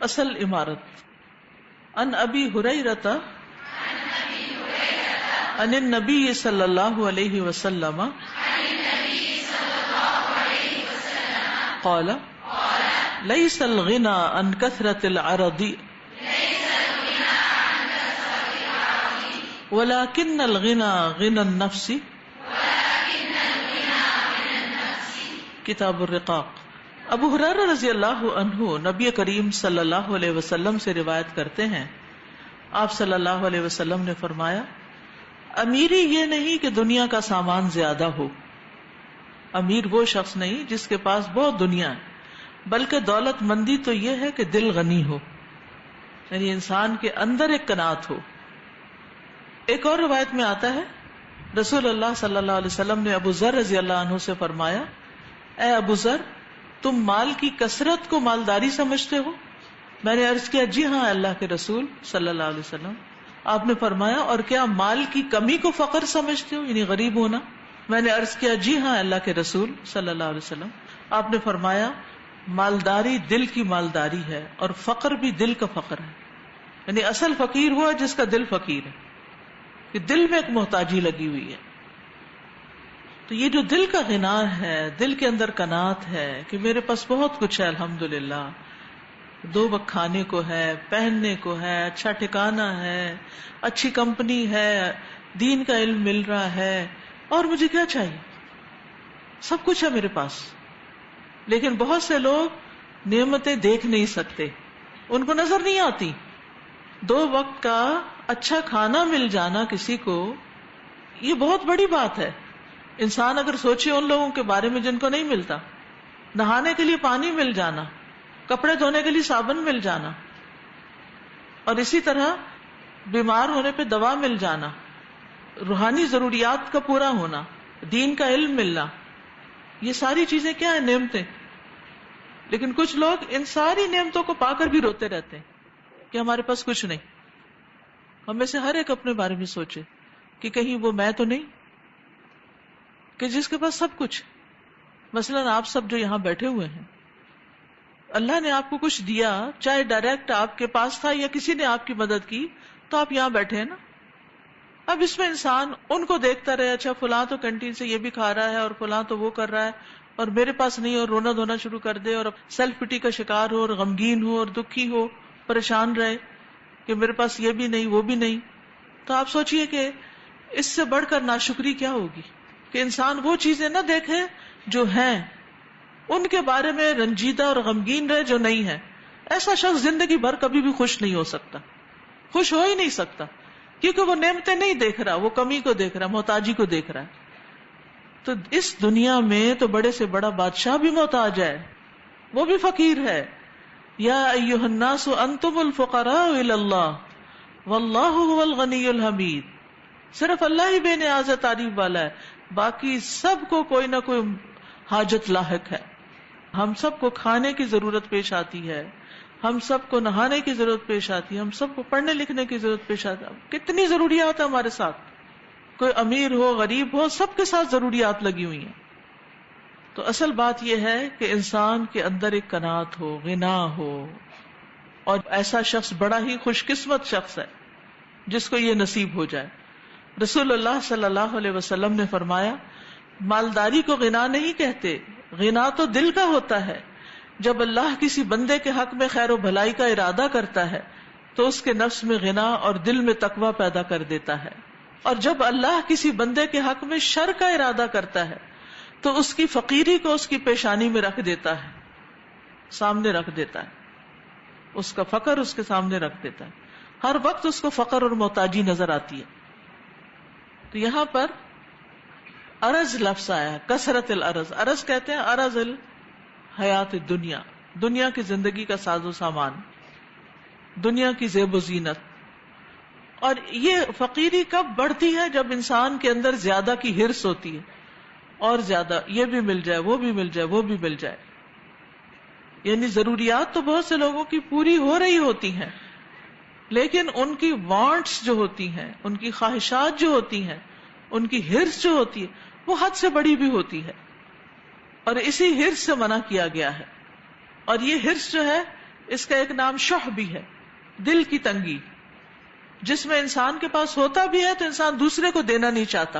اصل عمارت. ان ابی ہریرہ عن النبی صلی اللہ علیہ وسلم قال لیس الغنى عن کثرة العرض ولكن الغنى غنى النفس. کتاب الرقاق. ابو ہریرہ رضی اللہ عنہ نبی کریم صلی اللہ علیہ وسلم سے روایت کرتے ہیں، آپ صلی اللہ علیہ وسلم نے فرمایا، امیری یہ نہیں کہ دنیا کا سامان زیادہ ہو. امیر وہ شخص نہیں جس کے پاس بہت دنیا ہے، بلکہ دولت مندی تو یہ ہے کہ دل غنی ہو، یعنی انسان کے اندر ایک قناعت ہو. ایک اور روایت میں آتا ہے رسول اللہ صلی اللہ علیہ وسلم نے ابو ذر رضی اللہ عنہ سے فرمایا، اے ابو ذر، تم مال کی کثرت کو مالداری سمجھتے ہو؟ میں نے عرض کیا، جی ہاں اللہ کے رسول صلی اللہ علیہ وسلم. آپ نے فرمایا، اور کیا مال کی کمی کو فقر سمجھتے ہو، یعنی غریب ہونا؟ میں نے عرض کیا، جی ہاں اللہ کے رسول صلی اللہ علیہ وسلم. آپ نے فرمایا، مالداری دل کی مالداری ہے اور فقر بھی دل کا فقر ہے. یعنی اصل فقیر ہوا جس کا دل فقیر ہے، کہ دل میں ایک محتاجی لگی ہوئی ہے. تو یہ جو دل کا غنا ہے، دل کے اندر قناعت ہے کہ میرے پاس بہت کچھ ہے الحمدللہ، 2 وقت کھانے کو ہے، پہننے کو ہے، اچھا ٹھکانہ ہے، اچھی کمپنی ہے، دین کا علم مل رہا ہے، اور مجھے کیا چاہیے؟ سب کچھ ہے میرے پاس. لیکن بہت سے لوگ نعمتیں دیکھ نہیں سکتے، ان کو نظر نہیں آتی. 2 وقت کا اچھا کھانا مل جانا کسی کو، یہ بہت بڑی بات ہے. انسان اگر سوچے ان لوگوں کے بارے میں جن کو نہیں ملتا، نہانے کے لیے پانی مل جانا، کپڑے دھونے کے لیے صابن مل جانا، اور اسی طرح بیمار ہونے پہ دوا مل جانا، روحانی ضروریات کا پورا ہونا، دین کا علم ملنا، یہ ساری چیزیں کیا ہیں؟ نعمتیں. لیکن کچھ لوگ ان ساری نعمتوں کو پا کر بھی روتے رہتے ہیں کہ ہمارے پاس کچھ نہیں. ہم میں سے ہر ایک اپنے بارے میں سوچے کہ کہیں وہ میں تو نہیں کہ جس کے پاس سب کچھ. مثلا آپ سب جو یہاں بیٹھے ہوئے ہیں، اللہ نے آپ کو کچھ دیا، چاہے ڈائریکٹ آپ کے پاس تھا یا کسی نے آپ کی مدد کی، تو آپ یہاں بیٹھے ہیں نا. اب اس میں انسان ان کو دیکھتا رہے، اچھا فلاں تو کینٹین سے یہ بھی کھا رہا ہے اور فلاں تو وہ کر رہا ہے اور میرے پاس نہیں، اور رونا دھونا شروع کر دے اور سیلف پٹی کا شکار ہو اور غمگین ہو اور دکھی ہو، پریشان رہے کہ میرے پاس یہ بھی نہیں وہ بھی نہیں. تو آپ سوچئے کہ اس سے بڑھ کر ناشکری کیا ہوگی کہ انسان وہ چیزیں نہ دیکھے جو ہیں، ان کے بارے میں رنجیدہ اور غمگین رہے جو نہیں ہے. ایسا شخص زندگی بھر کبھی بھی خوش نہیں ہو سکتا، خوش ہو ہی نہیں سکتا، کیونکہ وہ نعمتیں نہیں دیکھ رہا، وہ کمی کو دیکھ رہا، محتاجی کو دیکھ رہا ہے. تو اس دنیا میں تو بڑے سے بڑا بادشاہ بھی محتاج ہے، وہ بھی فقیر ہے. یا ایھا الناس انتم الفقراء الی اللہ واللہ هو الغنی الحمید. صرف اللہ ہی بے نیاز ہے، تعریف والا ہے، باقی سب کو کوئی نہ کوئی حاجت لاحق ہے. ہم سب کو کھانے کی ضرورت پیش آتی ہے، ہم سب کو نہانے کی ضرورت پیش آتی ہے، ہم سب کو پڑھنے لکھنے کی ضرورت پیش آتی ہے. کتنی ضروریات ہیں ہمارے ساتھ، کوئی امیر ہو غریب ہو، سب کے ساتھ ضروریات لگی ہوئی ہیں. تو اصل بات یہ ہے کہ انسان کے اندر ایک قناعت ہو، غنا ہو، اور ایسا شخص بڑا ہی خوش قسمت شخص ہے جس کو یہ نصیب ہو جائے. رسول اللہ صلی اللہ علیہ وسلم نے فرمایا، مالداری کو غنا نہیں کہتے، غنا تو دل کا ہوتا ہے. جب اللہ کسی بندے کے حق میں خیر و بھلائی کا ارادہ کرتا ہے تو اس کے نفس میں غنا اور دل میں تقوی پیدا کر دیتا ہے، اور جب اللہ کسی بندے کے حق میں شر کا ارادہ کرتا ہے تو اس کی فقیری کو اس کی پیشانی میں رکھ دیتا ہے، سامنے رکھ دیتا ہے، اس کا فقر اس کے سامنے رکھ دیتا ہے، ہر وقت اس کو فقر اور محتاجی نظر آتی ہے. تو یہاں پر ارز لفظ آیا، کثرت الارض. ارز کہتے ہیں ارز الحیات الدنیا، دنیا کی زندگی کا ساز و سامان، دنیا کی زیب و زینت. اور یہ فقیری کب بڑھتی ہے؟ جب انسان کے اندر زیادہ کی ہرس ہوتی ہے، اور زیادہ یہ بھی مل جائے، وہ بھی مل جائے، وہ بھی مل جائے. یعنی ضروریات تو بہت سے لوگوں کی پوری ہو رہی ہوتی ہیں، لیکن ان کی وانٹس جو ہوتی ہیں، ان کی خواہشات جو ہوتی ہیں، ان کی ہرس جو ہوتی ہے، وہ حد سے بڑی بھی ہوتی ہے، اور اسی ہرس سے منع کیا گیا ہے. اور یہ ہرس جو ہے، اس کا ایک نام شح بھی ہے، دل کی تنگی، جس میں انسان کے پاس ہوتا بھی ہے تو انسان دوسرے کو دینا نہیں چاہتا،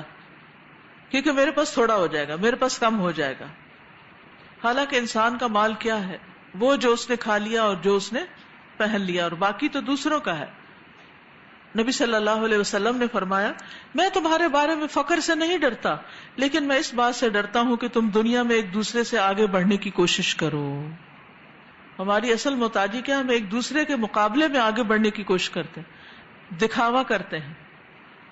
کیونکہ میرے پاس تھوڑا ہو جائے گا، میرے پاس کم ہو جائے گا. حالانکہ انسان کا مال کیا ہے؟ وہ جو اس نے کھا لیا اور جو اس نے پہن لیا، اور باقی تو دوسروں کا ہے. نبی صلی اللہ علیہ وسلم نے فرمایا، میں تمہارے بارے میں فقر سے نہیں ڈرتا، لیکن میں اس بات سے ڈرتا ہوں کہ تم دنیا میں ایک دوسرے سے آگے بڑھنے کی کوشش کرو. ہماری اصل محتاجی کیا؟ ہم ایک دوسرے کے مقابلے میں آگے بڑھنے کی کوشش کرتے ہیں، دکھاوا کرتے ہیں،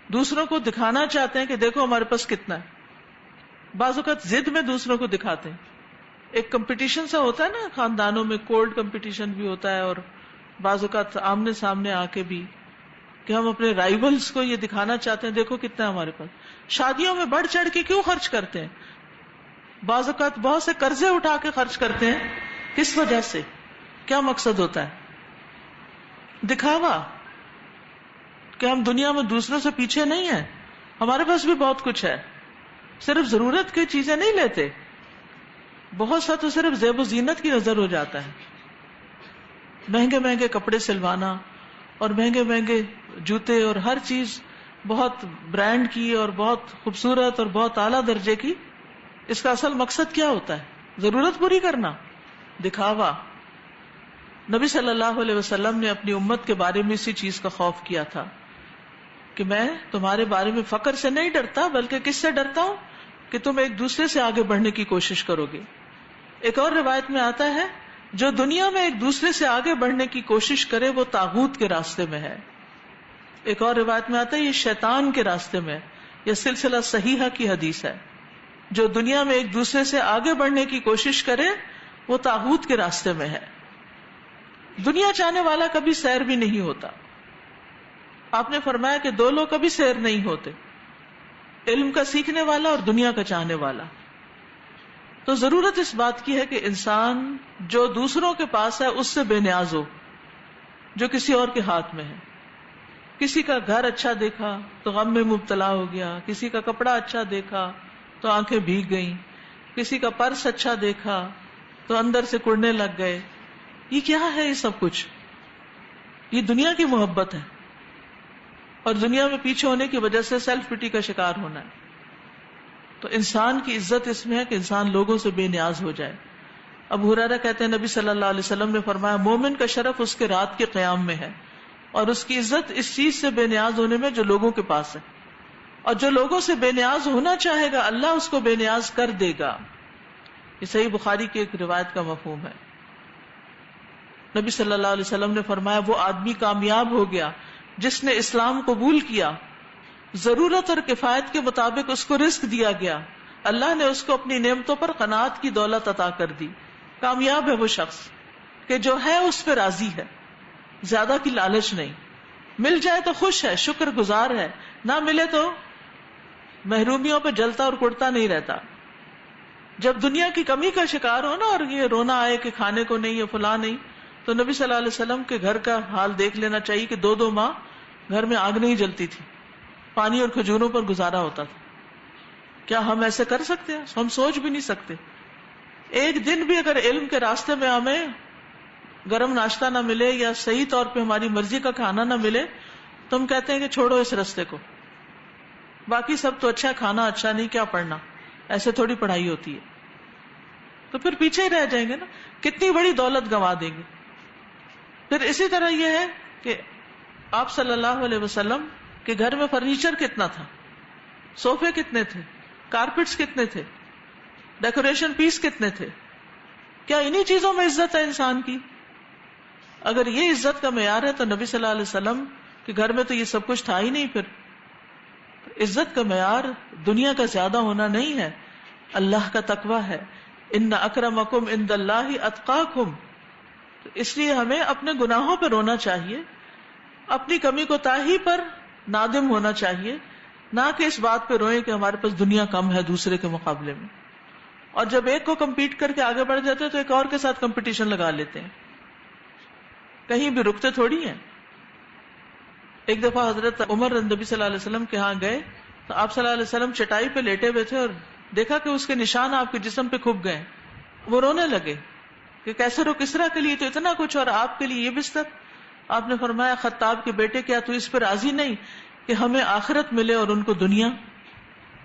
دوسروں کو دکھانا چاہتے ہیں کہ دیکھو ہمارے پاس کتنا ہے. بعض اوقات ضد میں دوسروں کو دکھاتے ہیں. ایک کمپٹیشن سا ہوتا ہے نا خاندانوں میں، کولڈ کمپٹیشن بھی ہوتا ہے، اور بعض اوقات آمنے سامنے آ کے بھی، کہ ہم اپنے رائیولز کو یہ دکھانا چاہتے ہیں دیکھو کتنا ہے ہمارے پاس. شادیوں میں بڑھ چڑھ کے کیوں خرچ کرتے ہیں؟ بعض اوقات بہت سے قرضے اٹھا کے خرچ کرتے ہیں. کس وجہ سے؟ کیا مقصد ہوتا ہے؟ دکھاوا، کہ ہم دنیا میں دوسروں سے پیچھے نہیں ہیں، ہمارے پاس بھی بہت کچھ ہے. صرف ضرورت کی چیزیں نہیں لیتے، بہت سا تو صرف زیب و زینت کی نظر ہو جاتا ہے. مہنگے مہنگے کپڑے سلوانا اور مہنگے مہنگے جوتے اور ہر چیز بہت برانڈ کی اور بہت خوبصورت اور بہت اعلیٰ درجے کی، اس کا اصل مقصد کیا ہوتا ہے؟ ضرورت پوری کرنا، دکھاوا. نبی صلی اللہ علیہ وسلم نے اپنی امت کے بارے میں اسی چیز کا خوف کیا تھا کہ میں تمہارے بارے میں فقر سے نہیں ڈرتا، بلکہ کس سے ڈرتا ہوں؟ کہ تم ایک دوسرے سے آگے بڑھنے کی کوشش کرو گے. ایک اور روایت میں آتا ہے، جو دنیا میں ایک دوسرے سے آگے بڑھنے کی کوشش کرے وہ طاغوت کے راستے میں ہے. ایک اور روایت میں آتا ہے، یہ شیطان کے راستے میں ہے. یہ سلسلہ صحیحہ کی حدیث ہے. جو دنیا میں ایک دوسرے سے آگے بڑھنے کی کوشش کرے وہ طاغوت کے راستے میں ہے. دنیا چاہنے والا کبھی سیر بھی نہیں ہوتا. آپ نے فرمایا کہ دو لوگ کبھی سیر نہیں ہوتے، علم کا سیکھنے والا اور دنیا کا چاہنے والا. تو ضرورت اس بات کی ہے کہ انسان جو دوسروں کے پاس ہے اس سے بے نیاز ہو، جو کسی اور کے ہاتھ میں ہے. کسی کا گھر اچھا دیکھا تو غم میں مبتلا ہو گیا، کسی کا کپڑا اچھا دیکھا تو آنکھیں بھیگ گئیں، کسی کا پرس اچھا دیکھا تو اندر سے کڑنے لگ گئے. یہ کیا ہے؟ یہ سب کچھ یہ دنیا کی محبت ہے، اور دنیا میں پیچھے ہونے کی وجہ سے سیلف پٹی کا شکار ہونا ہے. تو انسان کی عزت اس میں ہے کہ انسان لوگوں سے بے نیاز ہو جائے. ابو ہریرہ کہتے ہیں نبی صلی اللہ علیہ وسلم نے فرمایا، مومن کا شرف اس کے رات کے قیام میں ہے، اور اس کی عزت اس چیز سے بے نیاز ہونے میں جو لوگوں کے پاس ہے. اور جو لوگوں سے بے نیاز ہونا چاہے گا اللہ اس کو بے نیاز کر دے گا. یہ صحیح بخاری کی ایک روایت کا مفہوم ہے. نبی صلی اللہ علیہ وسلم نے فرمایا، وہ آدمی کامیاب ہو گیا جس نے اسلام قبول کیا، ضرورت اور کفایت کے مطابق اس کو رزق دیا گیا، اللہ نے اس کو اپنی نعمتوں پر قناعت کی دولت عطا کر دی. کامیاب ہے وہ شخص کہ جو ہے اس پہ راضی ہے، زیادہ کی لالچ نہیں. مل جائے تو خوش ہے، شکر گزار ہے، نہ ملے تو محرومیوں پہ جلتا اور کڑتا نہیں رہتا. جب دنیا کی کمی کا شکار ہو نا، اور یہ رونا آئے کہ کھانے کو نہیں ہے، فلاں نہیں، تو نبی صلی اللہ علیہ وسلم کے گھر کا حال دیکھ لینا چاہیے کہ 2 ماہ گھر میں آگ نہیں جلتی تھی، پانی اور کھجوروں پر گزارا ہوتا تھا. کیا ہم ایسے کر سکتے ہیں؟ ہم سوچ بھی نہیں سکتے. ایک دن بھی اگر علم کے راستے میں ہمیں گرم ناشتہ نہ ملے یا صحیح طور پہ ہماری مرضی کا کھانا نہ ملے تو ہم کہتے ہیں کہ چھوڑو اس راستے کو، باقی سب تو اچھا، کھانا اچھا نہیں، کیا پڑھنا، ایسے تھوڑی پڑھائی ہوتی ہے. تو پھر پیچھے ہی رہ جائیں گے نا، کتنی بڑی دولت گنوا دیں گے. پھر اسی طرح یہ ہے کہ آپ صلی اللہ علیہ وسلم کے گھر میں فرنیچر کتنا تھا، صوفے کتنے تھے، کارپٹس کتنے تھے، ڈیکوریشن پیس کتنے تھے. کیا انہی چیزوں میں عزت ہے انسان کی؟ اگر یہ عزت کا معیار ہے تو نبی صلی اللہ علیہ وسلم کے گھر میں تو یہ سب کچھ تھا ہی نہیں. پھر عزت کا معیار دنیا کا زیادہ ہونا نہیں ہے، اللہ کا تقویٰ ہے. ان اکرمکم عند اللہ اتقاکم. اس لیے ہمیں اپنے گناہوں پہ رونا چاہیے، اپنی کمی کوتاہی پر نادم ہونا چاہیے، نہ کہ اس بات پہ روئیں کہ ہمارے پاس دنیا کم ہے دوسرے کے مقابلے میں. اور جب ایک کو کمپیٹ کر کے آگے بڑھ جاتے ہیں تو ایک اور کے ساتھ کمپٹیشن لگا لیتے ہیں، کہیں بھی رکتے تھوڑی ہیں. ایک دفعہ حضرت عمر نبی صلی اللہ علیہ وسلم کے ہاں گئے تو آپ صلی اللہ علیہ وسلم چٹائی پہ لیٹے ہوئے تھے اور دیکھا کہ اس کے نشان آپ کے جسم پہ کھپ گئے. وہ رونے لگے کہ کیسر و کسرا کے لیے تو اتنا کچھ اور آپ کے لیے یہ بستر. آپ نے فرمایا خطاب کے بیٹے کیا تو اس پر راضی نہیں کہ ہمیں آخرت ملے اور ان کو دنیا؟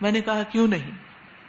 میں نے کہا کیوں نہیں.